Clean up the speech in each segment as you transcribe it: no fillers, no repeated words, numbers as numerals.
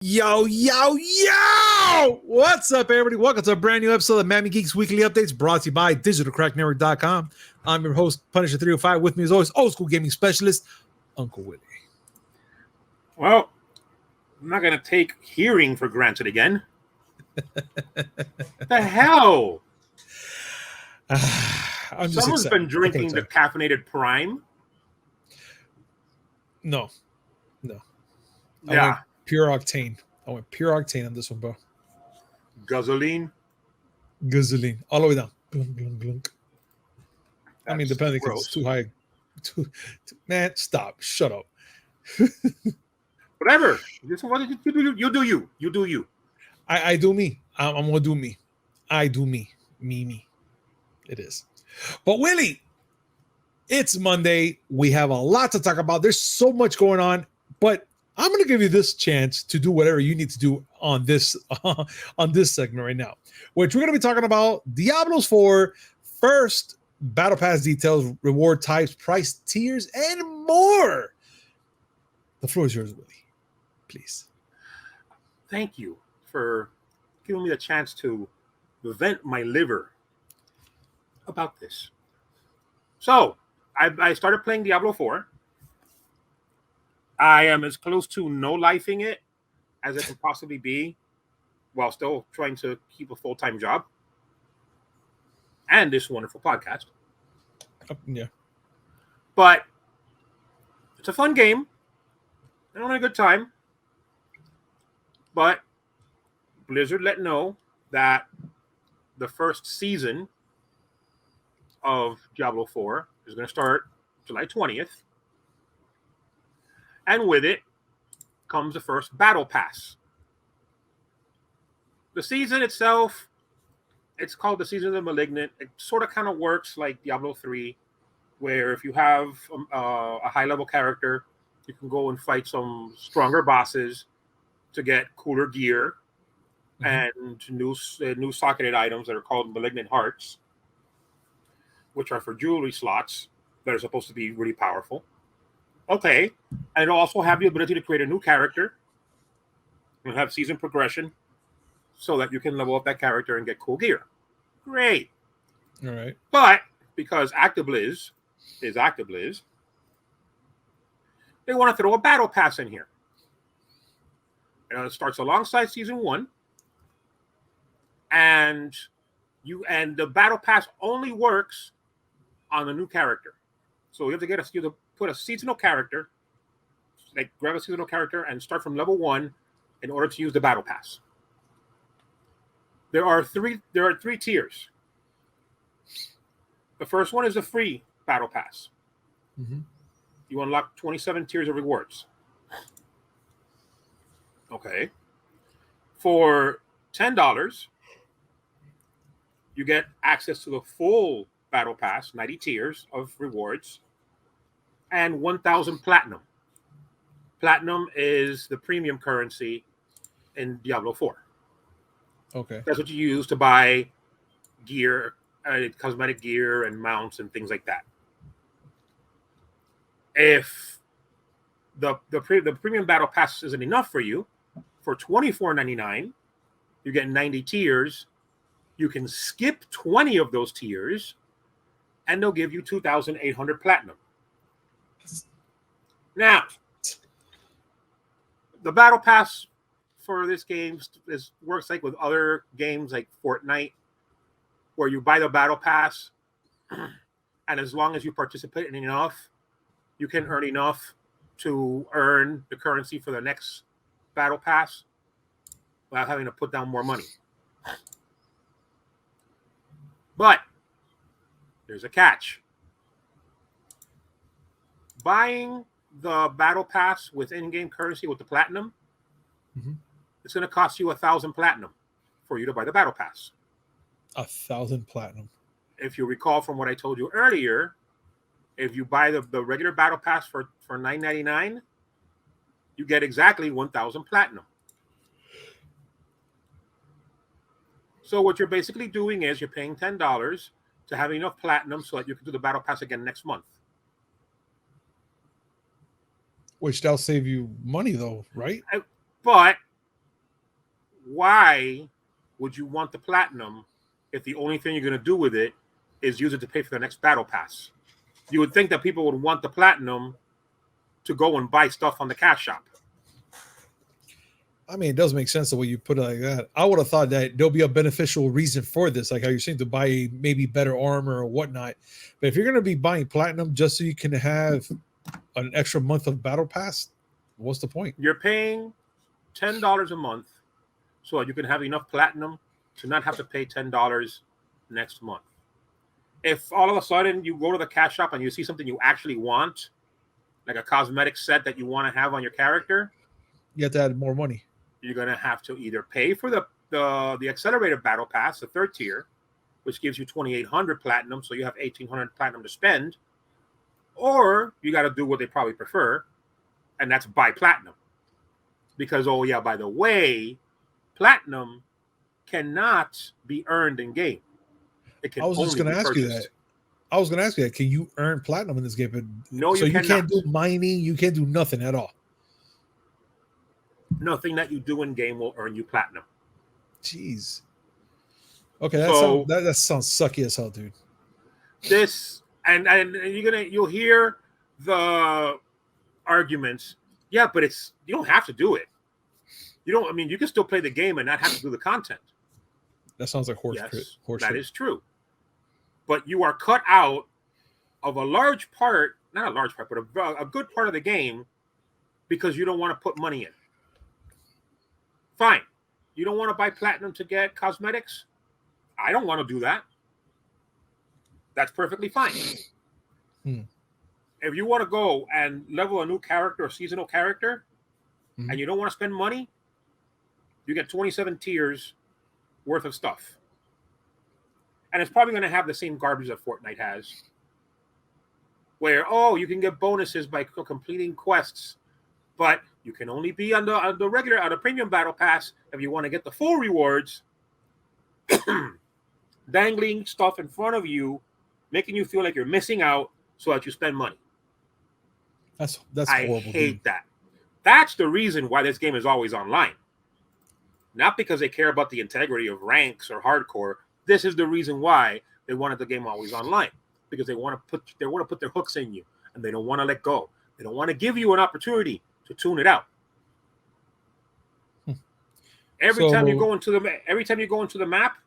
Yo, yo, yo! What's up, everybody? Welcome to a brand new episode of Miami Geeks Weekly Updates brought to you by DigitalCrackNetwork.com. I'm your host, Punisher305. With me, as always, old school gaming specialist, Uncle Willie. Well, I'm not going to take hearing for granted again. The hell? Someone's been drinking the caffeinated Prime. No. Yeah. Pure octane. I went pure octane on this one, bro. Gasoline. All the way down. Glunk, glunk, glunk. I mean, depending if it's too high. Man, stop. Shut up. Whatever. You do you. You do you. I do me. I'm going to do me. I do me. Me. It is. But Willie, it's Monday. We have a lot to talk about. There's so much going on, but I'm going to give you this chance to do whatever you need to do on this segment right now, which we're going to be talking about Diablo 4, first battle pass details, reward types, price tiers, and more. The floor is yours, Willie. Please. Thank you for giving me the chance to vent my liver about this. So, I started playing Diablo 4. I am as close to no-lifing it as it can possibly be while still trying to keep a full-time job and this wonderful podcast. Yeah. But it's a fun game. I'm having a good time. But Blizzard let know that the first season of Diablo 4 is going to start July 20th. And with it comes the first battle pass. The season itself, it's called the Season of the Malignant. It sort of kind of works like Diablo 3, where if you have a high-level character, you can go and fight some stronger bosses to get cooler gear and new socketed items that are called Malignant Hearts, which are for jewelry slots that are supposed to be really powerful. Okay, and it'll also have the ability to create a new character and have season progression so that you can level up that character and get cool gear. Great. All right. But because ActiBliz is ActiBliz, they want to throw a battle pass in here. And it starts alongside season 1. And the battle pass only works on a new character. So you have to put a seasonal character, like grab a seasonal character and start from level 1 in order to use the battle pass. There are three tiers. The first one is a free battle pass. Mm-hmm. You unlock 27 tiers of rewards. Okay. For $10, you get access to the full battle pass, 90 tiers of rewards, and 1,000 platinum. Platinum is the premium currency in Diablo 4. Okay. That's what you use to buy gear, cosmetic gear and mounts and things like that. If the premium battle pass isn't enough for you, for $24.99, you get 90 tiers. You can skip 20 of those tiers, and they'll give you 2,800 platinum. Now, the battle pass for this game works like with other games like Fortnite, where you buy the battle pass, and as long as you participate in enough, you can earn enough to earn the currency for the next battle pass without having to put down more money. But there's a catch. Buying the battle pass with in-game currency with the platinum, it's going to cost you 1,000 platinum for you to buy the battle pass. 1,000 platinum. If you recall from what I told you earlier, if you buy the regular battle pass for $9.99, you get exactly 1,000 platinum. So what you're basically doing is you're paying $10 to have enough platinum so that you can do the battle pass again next month. Which that'll save you money, though, right? But why would you want the platinum if the only thing you're going to do with it is use it to pay for the next battle pass? You would think that people would want the platinum to go and buy stuff on the cash shop. I mean, it does make sense the way you put it like that. I would have thought that there'll be a beneficial reason for this, like how you're saying to buy maybe better armor or whatnot. But if you're going to be buying platinum just so you can have an extra month of battle pass, what's the point? You're paying $10 a month so that you can have enough platinum to not have to pay $10 next month. If all of a sudden you go to the cash shop and you see something you actually want, like a cosmetic set that you want to have on your character, You have to add more money. you're going to have to either pay for the accelerated battle pass, the third tier, which gives you 2,800 platinum, so you have 1,800 platinum to spend, or you got to do what they probably prefer, and that's buy platinum. Because, oh yeah, by the way, platinum cannot be earned in game. It can I was just only going to be ask you purchased. that. I was going to ask you that. Can you earn platinum in this game? But, No, so you you can't cannot. do mining. You can't do nothing at all. Nothing that you do in game will earn you platinum. Jeez. Okay, So- that sounds sucky as hell, dude. This and you'll hear the arguments. Yeah, but you don't have to do it. You can still play the game and not have to do the content. That sounds like horse That shit. is true. But you are cut out of a large part, not a large part, but a good part of the game because you don't want to put money in. Fine. You don't want to buy platinum to get cosmetics? I don't want to do that. That's perfectly fine. If you want to go and level a new character, a seasonal character, and you don't want to spend money, you get 27 tiers worth of stuff. And it's probably going to have the same garbage that Fortnite has. Where, you can get bonuses by completing quests, but you can only be on the premium battle pass if you want to get the full rewards. Dangling stuff in front of you, making you feel like you're missing out so that you spend money. That's I horrible. hate that. That's the reason why this game is always online. Not because they care about the integrity of ranks or hardcore. This is the reason why they wanted the game always online, because they want to put their hooks in you, and they don't want to let go. They don't want to give you an opportunity to tune it out. Every time you go into the map,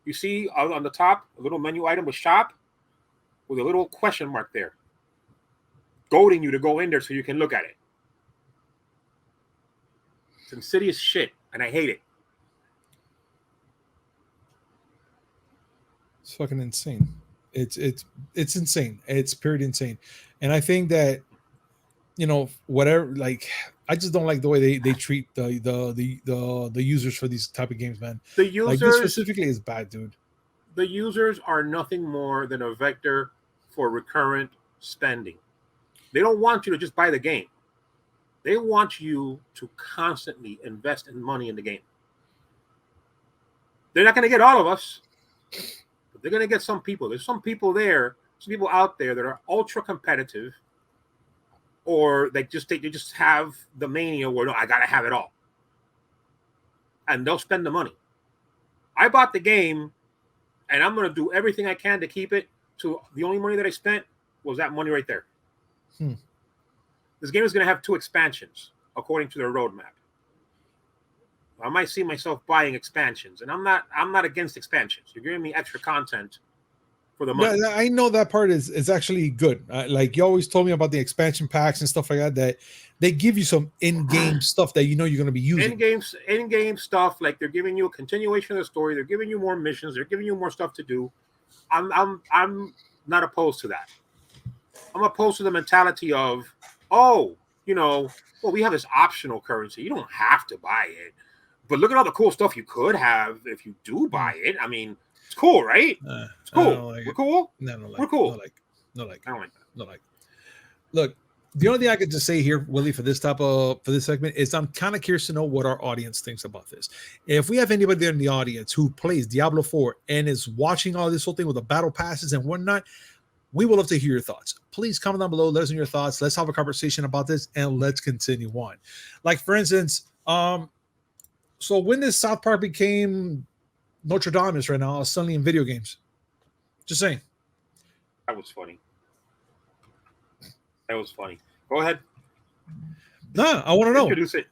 you see on the top a little menu item with shop with a little question mark there, goading you to go in there so you can look at it. It's insidious shit, and I hate it. It's fucking insane. It's insane. It's period insane. And I think that, whatever, like, I just don't like the way they treat the users for these type of games, man. The users, like, this specifically is bad, dude. The users are nothing more than a vector for recurrent spending. They don't want you to just buy the game. They want you to constantly invest in money in the game. They're not going to get all of us, but they're going to get some people. There's some people out there that are ultra competitive, or they just have the mania where, no, I got to have it all. And they'll spend the money. I bought the game, and I'm going to do everything I can to keep it. To the only money that I spent was that money right there. This game is going to have 2 expansions, according to their roadmap. I might see myself buying expansions, and I'm not against expansions. You're giving me extra content for the money. Yeah, I know that part is actually good. Like, you always told me about the expansion packs and stuff like that they give you some in-game stuff that you're going to be using. In-game stuff, like they're giving you a continuation of the story. They're giving you more missions. They're giving you more stuff to do. I'm not opposed to that. I'm opposed to the mentality of, we have this optional currency. You don't have to buy it. But look at all the cool stuff you could have if you do buy it. I mean, it's cool, right? It's cool. We're cool? No, we're cool. I don't like that. Look, the only thing I could just say here, Willie, for this segment is I'm kind of curious to know what our audience thinks about this. If we have anybody there in the audience who plays Diablo 4 and is watching all this whole thing with the battle passes and whatnot, we would love to hear your thoughts. Please comment down below. Let us know your thoughts. Let's have a conversation about this and let's continue on. Like, for instance, So when this South Park became Notre Dame is right now, suddenly in video games. Just saying. That was funny. That was funny. Go ahead. Nah, I want to know. Introduce it.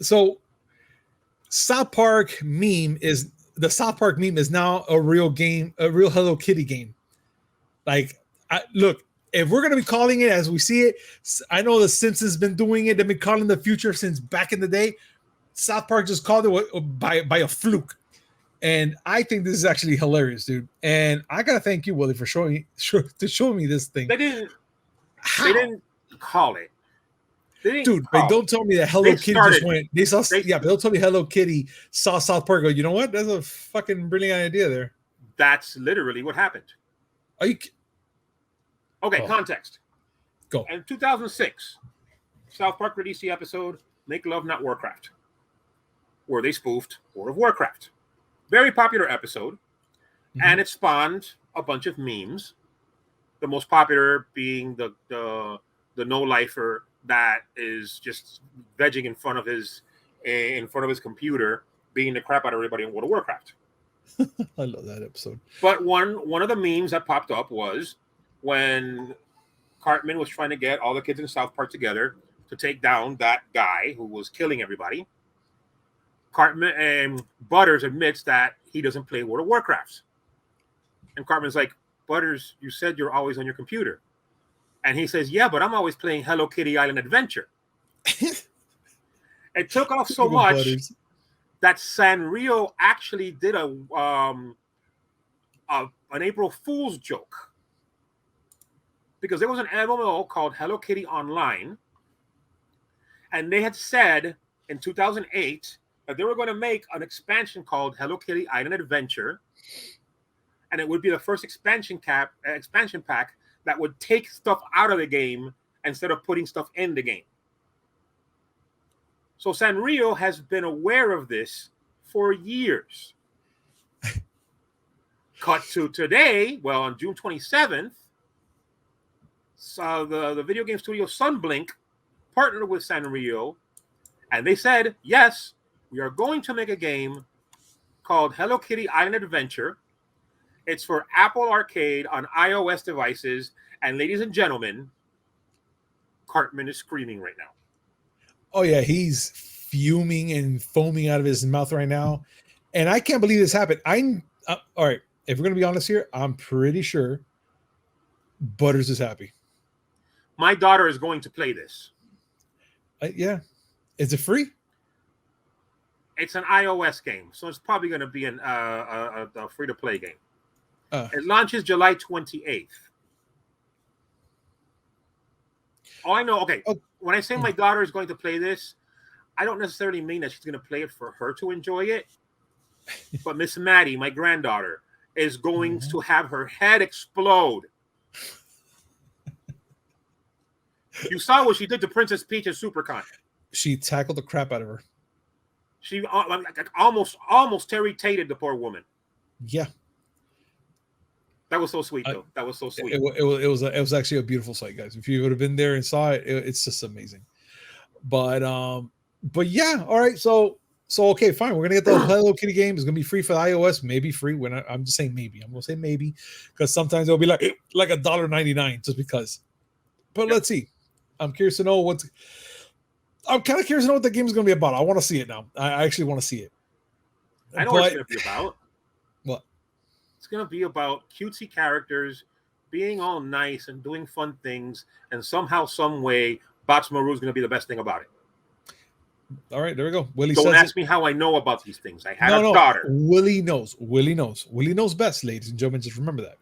So South Park meme is now a real game, a real Hello Kitty game. Like, look, if we're gonna be calling it as we see it, I know the Simpsons been doing it. They've been calling the future since back in the day. South Park just called it by a fluke, and I think this is actually hilarious, dude. And I gotta thank you, Willie, for showing me this thing. They didn't call it. Dude, but don't tell me that Hello Kitty just went. But don't tell me Hello Kitty saw South Park. Go, you know what? That's a fucking brilliant idea there. That's literally what happened. Are you? Okay, context. Go. In 2006, South Park released the episode "Make Love Not Warcraft," where they spoofed World of Warcraft. Very popular episode, and it spawned a bunch of memes. The most popular being the no-lifer that is just vegging in front of his computer, beating the crap out of everybody in World of Warcraft. I love that episode. But one of the memes that popped up was when Cartman was trying to get all the kids in South Park together to take down that guy who was killing everybody. Cartman and Butters admits that he doesn't play World of Warcraft. And Cartman's like, Butters, you said you're always on your computer. And he says, yeah, but I'm always playing Hello Kitty Island Adventure. It took off so much Butters. that Sanrio actually did an April Fool's joke. Because there was an MMO called Hello Kitty Online. And they had said in 2008 that they were going to make an expansion called Hello Kitty Island Adventure. And it would be the first expansion pack that would take stuff out of the game instead of putting stuff in the game. So Sanrio has been aware of this for years. Cut to today, well, on June 27th, so the video game studio Sunblink partnered with Sanrio, and they said, yes, we are going to make a game called Hello Kitty Island Adventure. It's for Apple Arcade on iOS devices. And ladies and gentlemen, Cartman is screaming right now. Oh, yeah. He's fuming and foaming out of his mouth right now. And I can't believe this happened. All right. If we're going to be honest here, I'm pretty sure Butters is happy. My daughter is going to play this. Yeah. Is it free? It's an iOS game. So it's probably going to be a free-to-play game. It launches July 28th. All I know, when I say my daughter is going to play this, I don't necessarily mean that she's going to play it for her to enjoy it. But Miss Maddie, my granddaughter, is going to have her head explode. You saw what she did to Princess Peach at SuperCon. She tackled the crap out of her. She almost Terry Tated the poor woman. Yeah. That was so sweet, though. That was so sweet. It was actually a beautiful sight, guys. If you would have been there and saw it, it's just amazing. But yeah, all right. So okay, fine. We're gonna get the Hello Kitty game. It's gonna be free for the iOS, maybe free. I'm just saying maybe. I'm gonna say maybe because sometimes it'll be like $1.99 just because. But let's see. I'm curious to know I'm kind of curious to know what the game is gonna be about. I want to see it now. I actually want to see it. I know what it's gonna be about. What? It's going to be about cutesy characters being all nice and doing fun things, and somehow, some way, Botsmaru is going to be the best thing about it. All right, there we go. Willie Don't ask me how I know about these things. I had a daughter. Willie knows. Willie knows best, ladies and gentlemen. Just remember that.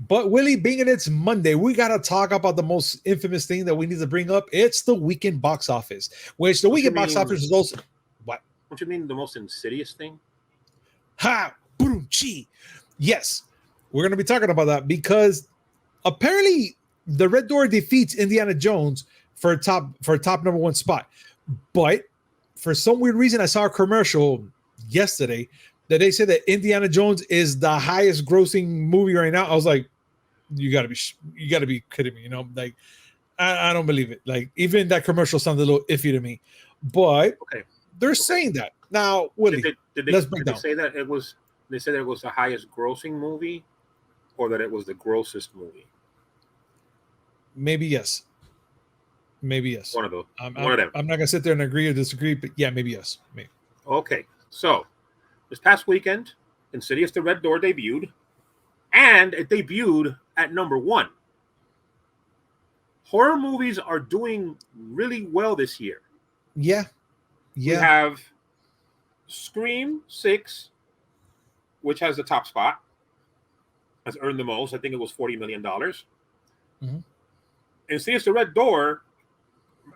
But Willie, being it it's Monday, we got to talk about the most infamous thing that we need to bring up. It's the weekend box office, which the weekend box office is also... What? What you mean the most insidious thing? Ha! Boom! Chi! Yes, we're going to be talking about that because apparently the Red Door defeats Indiana Jones for a top number one spot. But for some weird reason, I saw a commercial yesterday that they said that Indiana Jones is the highest grossing movie right now. I was like, you got to be kidding me. You know, like I don't believe it. Like even that commercial sounded a little iffy to me. But They're saying that now, Willie. Did let's they, break did they down. say that it was? They said it was the highest grossing movie, or that it was the grossest movie. Maybe yes. Maybe yes. One of those. I'm One of them. not gonna sit there and agree or disagree, but yeah, maybe yes. Maybe. Okay, so this past weekend, Insidious: The Red Door debuted, and it debuted at number 1. Horror movies are doing really well this year. Yeah. We have Scream 6, which has the top spot, has earned the most. I think it was $40 million. Mm-hmm. Insidious: The Red Door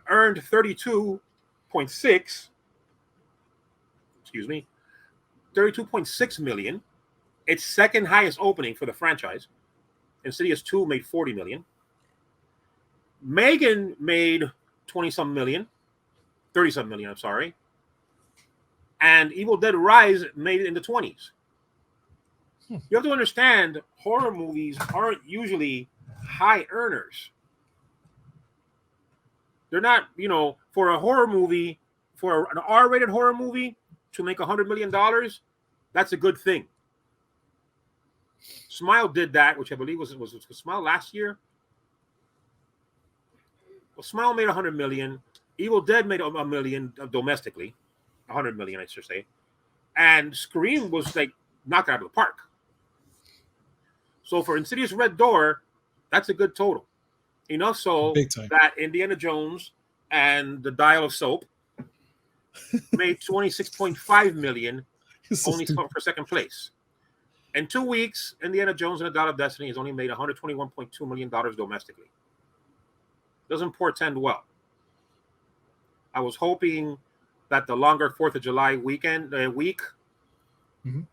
earned 32.6 million. Its second highest opening for the franchise. Insidious 2 made 40 million. Megan made 20-some million. 30-some million, I'm sorry. And Evil Dead Rise made it in the 20s. You have to understand, horror movies aren't usually high earners. They're not, for a horror movie, for an R-rated horror movie to make $100 million, that's a good thing. Smile did that, which I believe was Smile last year. Well, Smile made 100 million. Evil Dead made $1 million domestically, 100 million, I should say, and Scream was like knocked out of the park. So for Insidious: Red Door, that's a good total. Enough so that Indiana Jones and the Dial of Soap made 26.5 million, only for second place. In 2 weeks, Indiana Jones and the Dial of Destiny has only made $121.2 million domestically. Doesn't portend well. I was hoping that the longer 4th of July week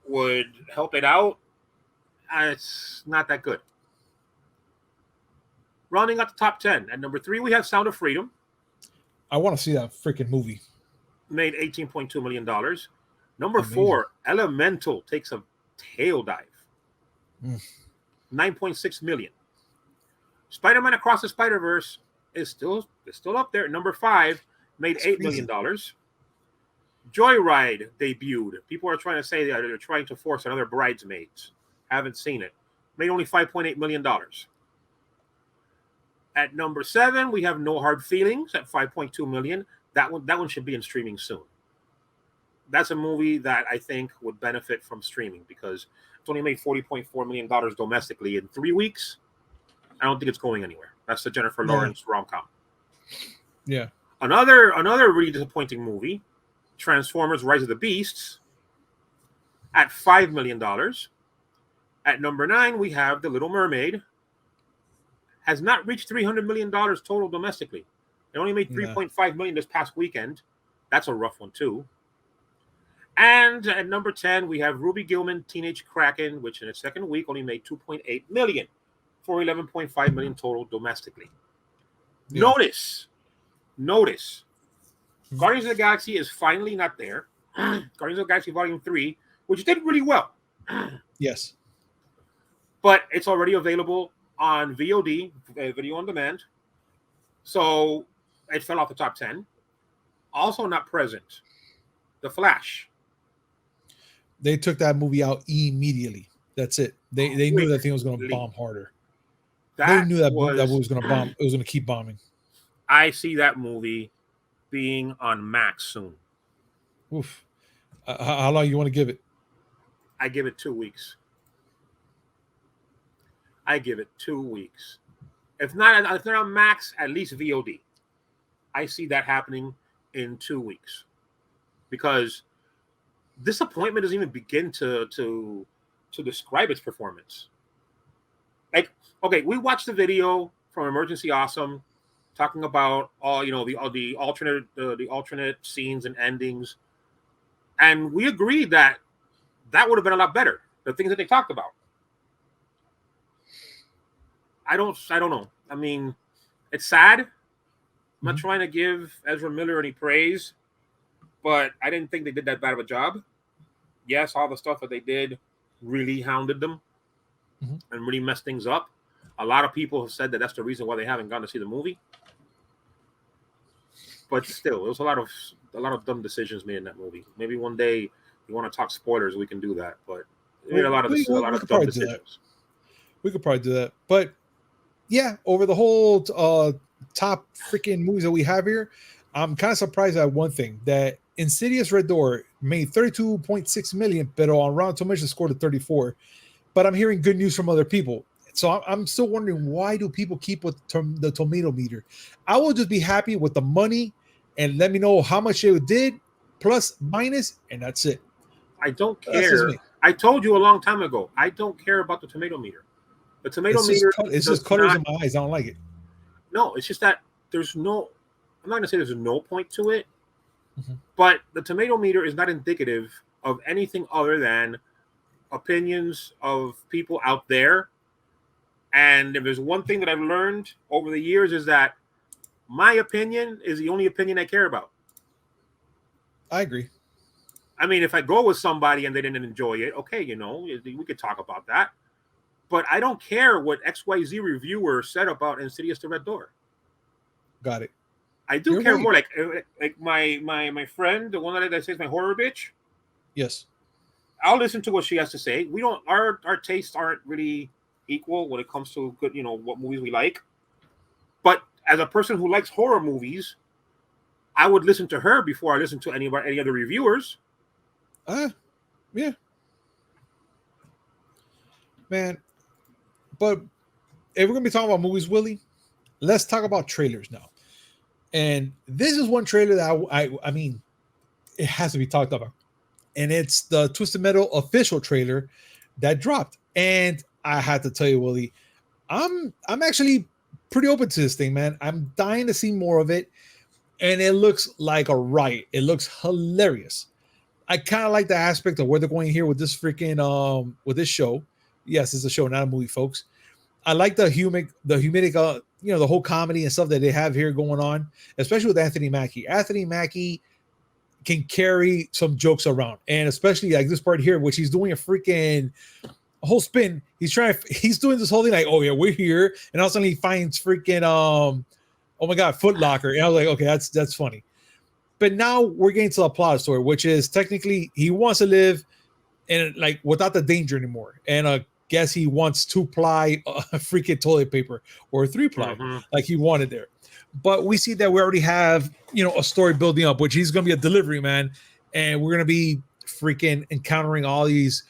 would help it out. It's not that good. Rounding out the top 10. At number 3, we have Sound of Freedom. I want to see that freaking movie. Made $18.2 million. Number 4, Elemental takes a tail dive. 9.6 million. Spider-Man Across the Spider-Verse is still up there. Number 5, made $8 million. Joyride debuted. People are trying to say that they're trying to force another Bridesmaids. Haven't seen it. Made only $5.8 million. At number 7, we have No Hard Feelings at $5.2 million. That one should be in streaming soon. That's a movie that I think would benefit from streaming because it's only made $40.4 million domestically in 3 weeks. I don't think it's going anywhere. That's the Jennifer Lawrence rom-com. Yeah. Another really disappointing movie, Transformers: Rise of the Beasts, at $5 million. At number 9, we have The Little Mermaid. Has not reached $300 million total domestically. It only made $3.5 million this past weekend. That's a rough one, too. And at number 10, we have Ruby Gillman, Teenage Kraken, which in its second week only made $2.8 million for $11.5 million total domestically. Yeah. Notice. Guardians of the Galaxy is finally not there. Guardians of the Galaxy Volume 3, which did really well. Yes. But it's already available on VOD, video on demand. So it fell off the top 10. Also not present, The Flash. They took that movie out immediately. That's it. They knew that thing was going to bomb harder. They knew that movie was going to bomb. It was going to keep bombing. I see that movie being on Max soon. Oof. How long you want to give it? I give it 2 weeks. If not on Max, at least VOD. I see that happening in 2 weeks because disappointment doesn't even begin to describe its performance. Like, okay, we watched the video from Emergency Awesome talking about all the alternate scenes and endings, and we agreed that would have been a lot better. The things that they talked about. I don't know. I mean, it's sad. I'm not trying to give Ezra Miller any praise, but I didn't think they did that bad of a job. Yes, all the stuff that they did really hounded them and really messed things up. A lot of people have said that that's the reason why they haven't gone to see the movie. But still, there was a lot of a lot of dumb decisions made in that movie. Maybe one day you want to talk spoilers, we can do that. But We a lot of could dumb probably do that. decisions. We could probably do that. But yeah, over the whole top freaking movies that we have here, I'm kind of surprised at one thing, that Insidious Red Door made 32.6 million, but on Rotten Tomatoes scored a 34. But I'm hearing good news from other people. So I'm still wondering, why do people keep with the tomato meter? I will just be happy with the money and let me know how much it did, plus, minus, and that's it. I don't That's just care. me. I told you a long time ago, I don't care about the tomato meter. The tomato meter. It's just colors in my eyes. I don't like it. No, it's just that there's no. I'm not gonna say there's no point to it, Mhm. but the tomato meter is not indicative of anything other than opinions of people out there. And if there's one thing that I've learned over the years, is that my opinion is the only opinion I care about. I agree. I mean, if I go with somebody and they didn't enjoy it, okay, we could talk about that. But I don't care what XYZ reviewer said about Insidious the Red Door. Got it. I do You're care right. more. Like my friend, the one that says my horror bitch. Yes. I'll listen to what she has to say. We don't. Our tastes aren't really equal when it comes to good. What movies we like. But as a person who likes horror movies, I would listen to her before I listen to any other reviewers. Yeah. Man. But if we're gonna be talking about movies, Willie, let's talk about trailers now. And this is one trailer that I mean, it has to be talked about. And it's the Twisted Metal official trailer that dropped. And I had to tell you, Willie, I'm actually pretty open to this thing, man. I'm dying to see more of it. And it looks like a riot. It looks hilarious. I kind of like the aspect of where they're going here with this freaking with this show. Yes, it's a show, not a movie, folks. I like the humic, the whole comedy and stuff that they have here going on, especially with Anthony Mackie. Anthony Mackie can carry some jokes around, and especially like this part here, which he's doing a whole spin. He's doing this whole thing like, oh yeah, we're here, and all of a sudden he finds freaking oh my god, Foot Locker, and I was like, okay, that's funny. But now we're getting to the plot story, which is technically he wants to live and like without the danger anymore, and guess he wants 2-ply freaking toilet paper or 3-ply like he wanted there. But we see that we already have a story building up, which he's going to be a delivery man, and we're going to be freaking encountering all these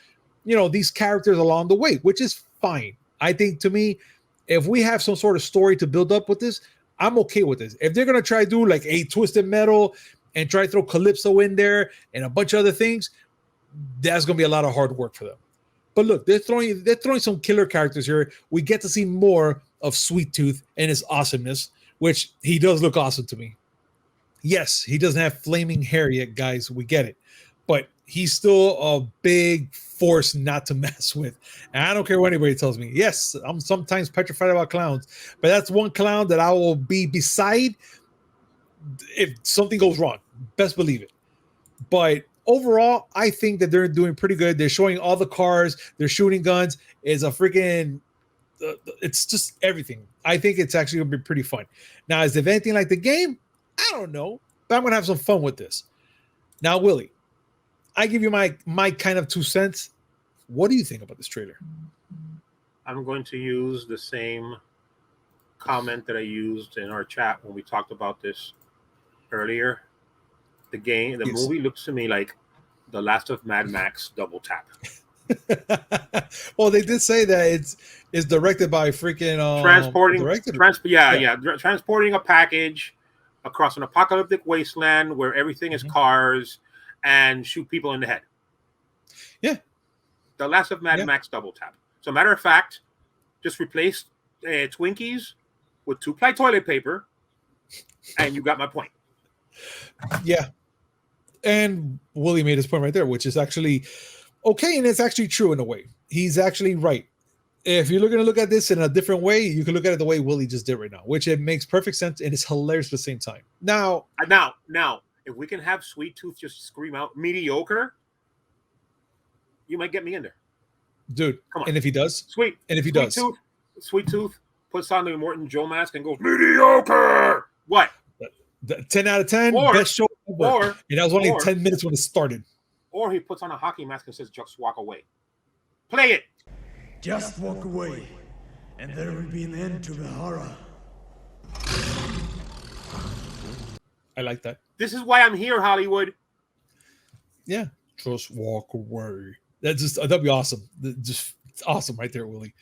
these characters along the way, which is fine. I think, to me, if we have some sort of story to build up with this, I'm okay with this. If they're going to try to do like a Twisted Metal and try to throw Calypso in there and a bunch of other things, that's going to be a lot of hard work for them. But look, they're throwing some killer characters here. We get to see more of Sweet Tooth and his awesomeness, which he does look awesome to me. Yes, he doesn't have flaming hair yet, guys. We get it. But he's still a big force not to mess with. And I don't care what anybody tells me. Yes, I'm sometimes petrified about clowns, but that's one clown that I will be beside if something goes wrong. Best believe it. But overall, I think that they're doing pretty good. They're showing all the cars. They're shooting guns. It's a freaking... it's just everything. I think it's actually going to be pretty fun. Now, is it anything like the game? I don't know. But I'm going to have some fun with this. Now, Willie, I give you my kind of 2 cents. What do you think about this trailer? I'm going to use the same comment that I used in our chat when we talked about this earlier. The movie looks to me like the Last of Mad Max double tap. Well, they did say that it's directed by freaking transporting a package across an apocalyptic wasteland where everything is cars and shoot people in the head. Yeah, the Last of Mad Max double tap. So, matter of fact, just replace Twinkies with 2-ply toilet paper, and you got my point. Yeah. And Willie made his point right there, which is actually okay, and it's actually true in a way. He's actually right. If you're going to look at this in a different way, you can look at it the way Willie just did right now, which it makes perfect sense and it's hilarious at the same time. Now, if we can have Sweet Tooth just scream out mediocre, you might get me in there, dude. Come on. And if he does, Sweet Tooth puts on the Immortan Joe mask and goes mediocre. What? 10 out of 10, Or- best show ever. And that was only 10 minutes when it started. Or he puts on a hockey mask and says, "Just walk away." Play it. Just walk away, and there will be an end to the horror. I like that. This is why I'm here, Hollywood. Yeah. Just walk away. That'd be awesome. Just awesome right there, Willie.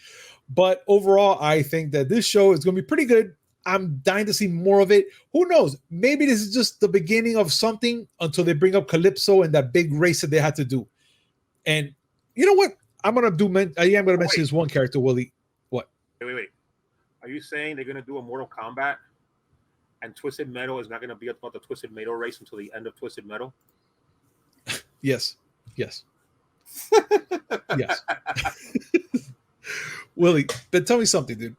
But overall, I think that this show is going to be pretty good. I'm dying to see more of it. Who knows? Maybe this is just the beginning of something until they bring up Calypso and that big race that they had to do. And you know what? I'm going to mention this one character, Willie. What? Wait. Are you saying they're going to do a Mortal Kombat and Twisted Metal is not going to be about the Twisted Metal race until the end of Twisted Metal? Yes. Yes. Willie, but tell me something, dude.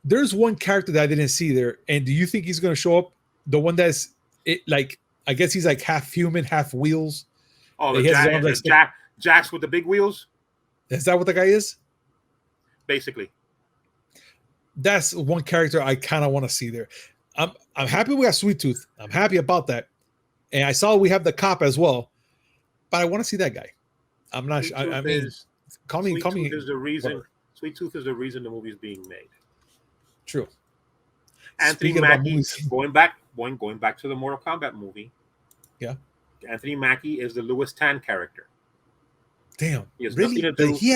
There's one character that I didn't see there, and do you think he's going to show up? The one that's I guess he's like half human, half wheels. Oh, the Jax with the big wheels. Is that what the guy is? Basically, that's one character I kind of want to see there. I'm happy we got Sweet Tooth. I'm happy about that, and I saw we have the cop as well, but I want to see that guy. I'm not sure. I mean, call me. Is the reason. Sweet Tooth is the reason the movie is being made. True. Anthony Mackie, going back to the Mortal Kombat movie. Yeah. Anthony Mackie is the Louis Tan character. Damn. He has nothing to do. He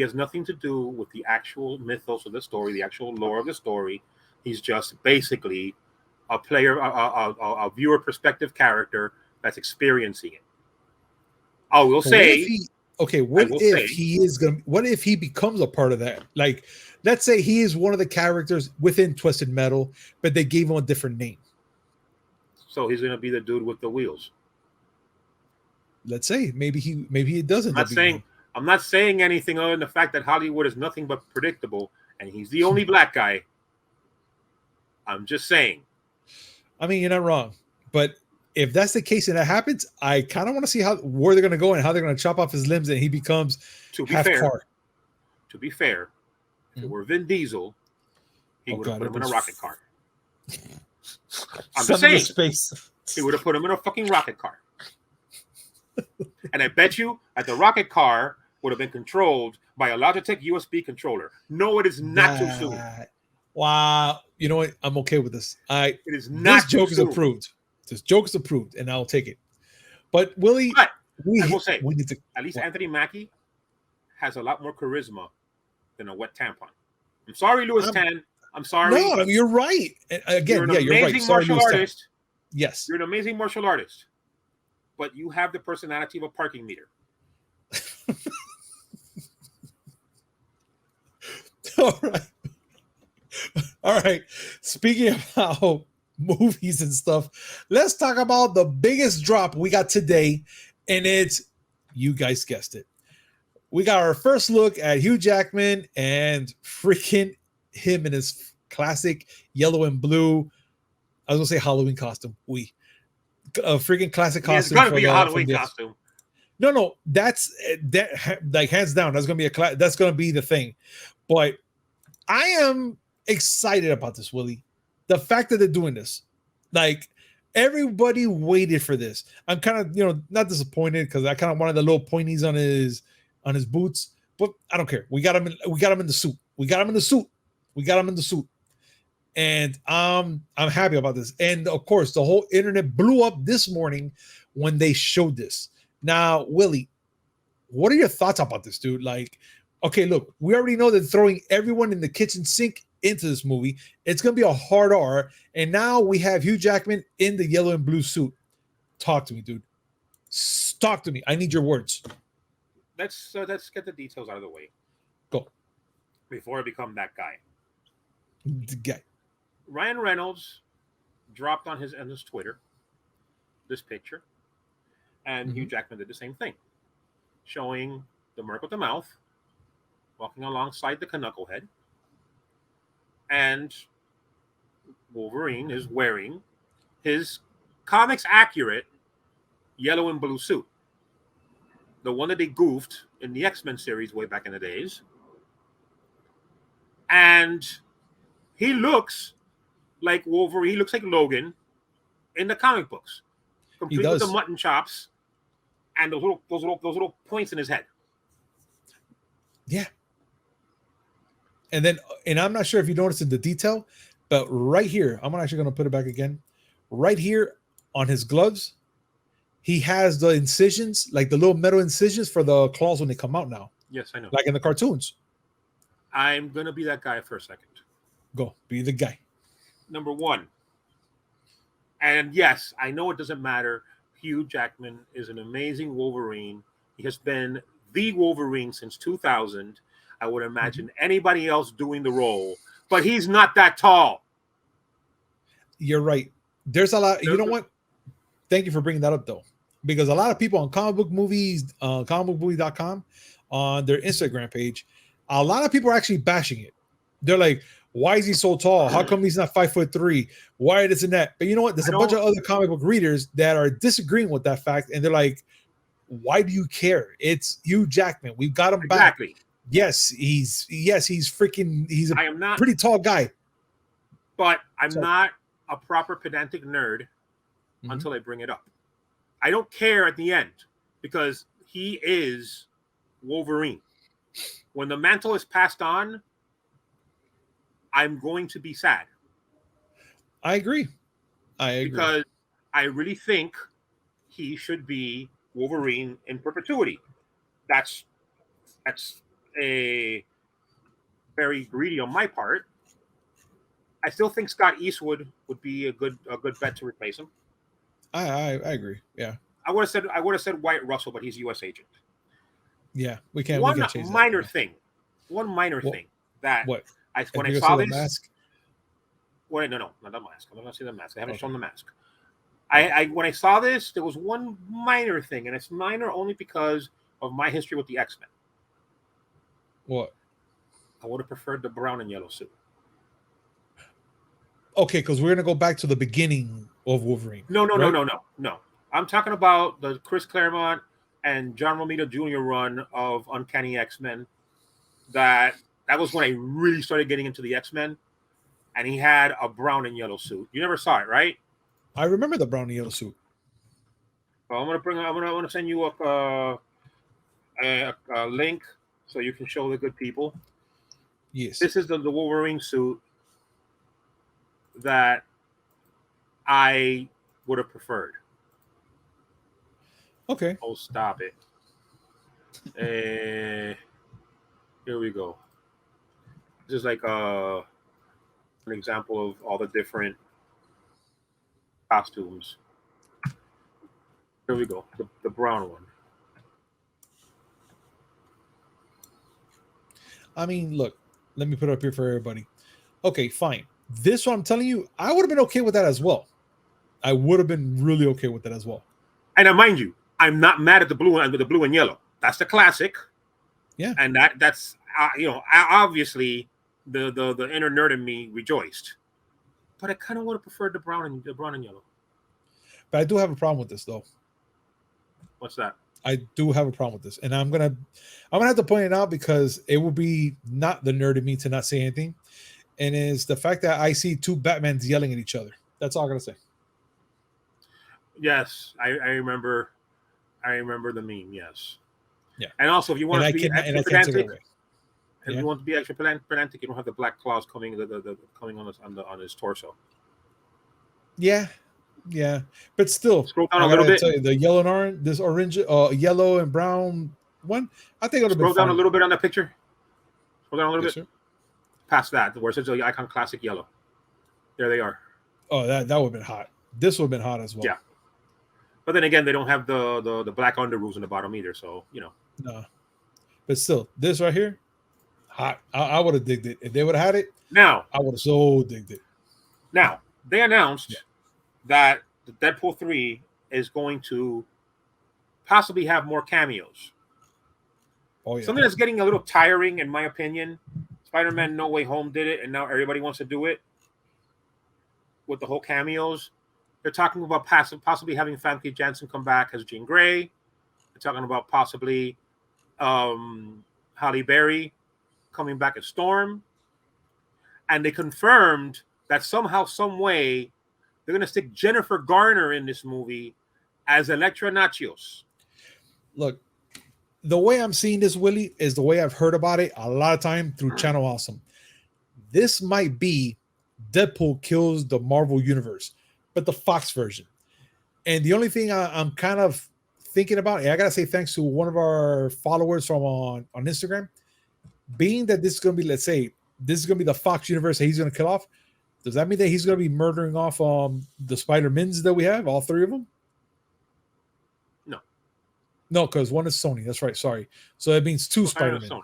has nothing to do with the actual mythos of the story, the actual lore of the story. He's just basically a player, a viewer perspective character that's experiencing it. I will say. What if he becomes a part of that? Like, let's say he is one of the characters within Twisted Metal, but they gave him a different name. So he's gonna be the dude with the wheels. Let's say maybe he doesn't. I'm not saying anything other than the fact that Hollywood is nothing but predictable, and he's the only black guy. I'm just saying. I mean, you're not wrong, but if that's the case and that happens, I kind of want to see where they're going to go and how they're going to chop off his limbs and he becomes half car. To be fair, if it were Vin Diesel, he would have put him in a rocket car. I'm just saying. Space. He would have put him in a fucking rocket car. And I bet you that the rocket car would have been controlled by a Logitech USB controller. No, it is not too soon. Wow. You know what? I'm okay with this. It is not this joke is approved. This joke is approved, and I'll take it. But Willie, I will say, we need to, at least Anthony Mackie has a lot more charisma than a wet tampon. I'm sorry, Louis Tan. I'm sorry. No, you're right. Again, you're right. Sorry, martial artist. Yes, you're an amazing martial artist, but you have the personality of a parking meter. All right. Speaking of how movies and stuff, let's talk about the biggest drop we got today, and it's, you guys guessed it, we got our first look at Hugh Jackman and freaking him in his classic yellow and blue, I was gonna say Halloween costume, a freaking classic costume. It's gonna be a Halloween costume. No, that's that, like, hands down, that's gonna be the thing. But I am excited about this, Willie. The fact that they're doing this, like, everybody waited for this. I'm kind of, not disappointed because I kind of wanted the little pointies on his boots, but I don't care. We got him in the suit. And I'm happy about this. And of course, the whole internet blew up this morning when they showed this. Now, Willie, what are your thoughts about this, dude? Like, okay, look, we already know that throwing everyone in the kitchen sink into this movie, it's going to be a hard R. And now we have Hugh Jackman in the yellow and blue suit. Talk to me, dude. Talk to me. I need your words. Let's get the details out of the way. Go. Before I become that guy. The guy. Ryan Reynolds dropped on his Twitter this picture, and Hugh Jackman did the same thing, showing the Merc with the mouth walking alongside the Knucklehead, and Wolverine is wearing his comics accurate yellow and blue suit, the one that they goofed in the X-Men series way back in the days, and he looks like Wolverine. He looks like Logan in the comic books, complete with the does. mutton chops and those little points in his head. Yeah. And I'm not sure if you noticed in the detail, but right here, I'm actually going to put it back again. Right here on his gloves, he has the incisions, like the little metal incisions for the claws when they come out now, Yes, I know. like in the cartoons. I'm gonna be that guy for a second. Go, be the guy. Number one, and yes, I know it doesn't matter. Hugh Jackman is an amazing Wolverine. He has been the Wolverine since 2000. I would imagine anybody else doing the role, but he's not that tall. You're right. There's a lot. You know what? Thank you for bringing that up, though, because a lot of people on comicbookmovie.com on their Instagram page, a lot of people are actually bashing it. They're like, why is he so tall? How come he's not 5'3"? Why this and that? But you know what? There's a bunch of other comic book readers that are disagreeing with that fact, and they're like, why do you care? It's Hugh Jackman. We've got him back. Yes, he's freaking. He's a pretty tall guy. But I'm not a proper pedantic nerd until I bring it up. I don't care at the end because he is Wolverine. When the mantle is passed on, I'm going to be sad. I agree. Because I really think he should be Wolverine in perpetuity. That's a very greedy on my part. I still think Scott Eastwood would be a good bet to replace him. I agree. Yeah. I would have said Wyatt Russell, but he's U.S. agent. Yeah, we can't. One we can't change minor that. thing. One minor thing that when I saw this. Mask? Wait, no, not the mask. I'm not gonna see the mask. I haven't shown the mask. I when I saw this, there was one minor thing, and it's minor only because of my history with the X-Men. What? I would have preferred the brown and yellow suit. Okay, because we're gonna go back to the beginning of Wolverine. No. I'm talking about the Chris Claremont and John Romita Jr. run of Uncanny X-Men. That was when I really started getting into the X-Men, and he had a brown and yellow suit. You never saw it, right? I remember the brown and yellow suit. Well, I'm gonna send you a link so you can show the good people. Yes. This is the Wolverine suit that I would have preferred. Okay. Oh, stop it. Here we go. This is like an example of all the different costumes. Here we go. The brown one. I mean, look, let me put it up here for everybody. Okay, fine. This one, I'm telling you, I would have been okay with that as well. I would have been really okay with that as well. And mind you, I'm not mad at the blue and yellow. That's the classic. Yeah. And that's obviously the inner nerd in me rejoiced. But I kind of would have preferred the brown and yellow. But I do have a problem with this, though. What's that? I do have a problem with this, and I'm gonna have to point it out because it will be not the nerd in me to not say anything, and is the fact that I see two Batmans yelling at each other. That's all I'm gonna say. Yes, I remember the meme. Yes. Yeah. And also, if you want to be extra pedantic, if you want to be extra pedantic, you don't have the black claws coming on his torso. Yeah. Yeah, but still, scroll down a little bit. The yellow and orange, this orange, yellow and brown one. I think it'll scroll down a little bit on that picture. Scroll down a little bit. Sir. Past that, where it says the icon classic yellow. There they are. Oh, that would have been hot. This would have been hot as well. Yeah. But then again, they don't have the black underoos in the bottom either, so you know. No. But still, this right here, hot. I would have digged it if they would have had it. Now I would have so digged it. Now they announced that the Deadpool 3 is going to possibly have more cameos. Oh, yeah. Something that's getting a little tiring, in my opinion. Spider-Man No Way Home did it, and now everybody wants to do it with the whole cameos. They're talking about possibly having Famke Janssen come back as Jean Grey. They're talking about possibly Halle Berry coming back as Storm. And they confirmed that somehow, some way, they're going to stick Jennifer Garner in this movie as Electra Nachos. Look, the way I'm seeing this, Willie, is the way I've heard about it a lot of time through Channel Awesome. This might be Deadpool kills the Marvel Universe, but the Fox version. And the only thing I'm kind of thinking about, and I got to say thanks to one of our followers from on Instagram, being that this is going to be, let's say, this is going to be the Fox universe that he's going to kill off. Does that mean that he's going to be murdering off the Spider-Mans that we have, all three of them? No, because one is Sony. That's right. Sorry. So that means two Spider-Man. Sony.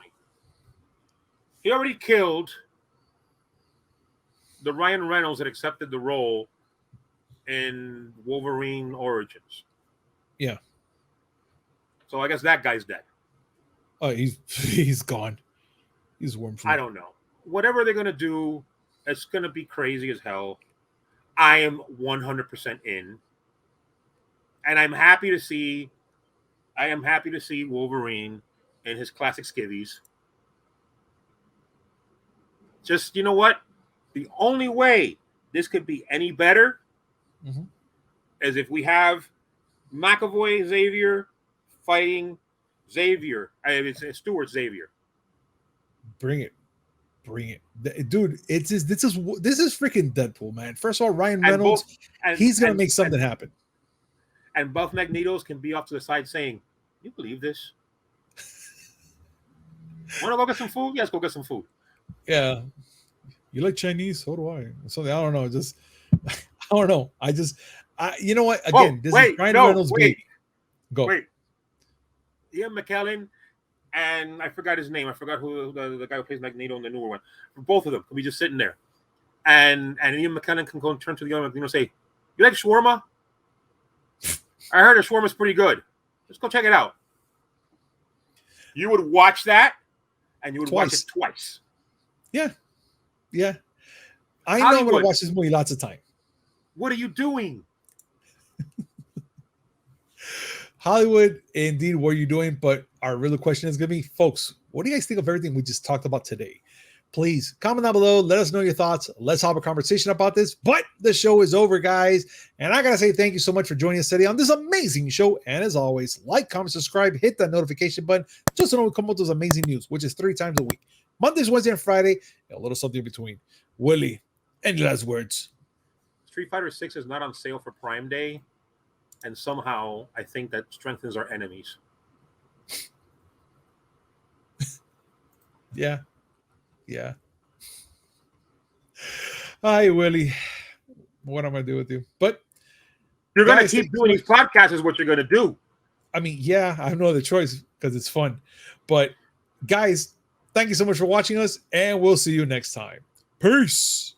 He already killed the Ryan Reynolds that accepted the role in Wolverine Origins. Yeah. So I guess that guy's dead. Oh, he's gone. He's worm food. I don't know. Whatever they're gonna do, it's gonna be crazy as hell. I am 100% in, and I'm happy to see Wolverine in his classic skivvies. Just, you know what? The only way this could be any better is if we have McAvoy Xavier fighting Xavier. It's Stewart Xavier. Bring it, dude. This is freaking Deadpool, man. First of all, Ryan Reynolds, he's gonna make something happen. And both Magnetos can be off to the side saying, "You believe this? Want to go get some food? Yes, go get some food." Yeah. You like Chinese? So do I. Something I don't know. Just I don't know. You know what? Again, this is Ryan Reynolds' baby. Go. Wait. Ian McKellen and I forgot his name. I forgot who the guy who plays Magneto in the newer one. Both of them can be just sitting there, and Ian McKellen can go and turn to the other one and say, "You like shawarma? I heard the shawarma's pretty good. Let's go check it out." You would watch that, and you would watch it twice. Yeah. Yeah. I know I'm going to watch this movie lots of time. What are you doing? Hollywood, indeed, what are you doing? But our real question is going to be, folks, what do you guys think of everything we just talked about today? Please comment down below. Let us know your thoughts. Let's have a conversation about this. But the show is over, guys. And I got to say thank you so much for joining us today on this amazing show. And as always, like, comment, subscribe, hit that notification button just to know we come up with those amazing news, which is 3 times a week. Mondays, Wednesday, and Friday, and a little something in between. Willie, any last words? Street Fighter 6 is not on sale for Prime Day, and somehow I think that strengthens our enemies. Yeah. Yeah. Hi, Willie. What am I going to do with you? But you're going to keep doing these podcasts is what you're going to do. I mean, yeah, I have no other choice because it's fun. But guys, thank you so much for watching us, and we'll see you next time. Peace.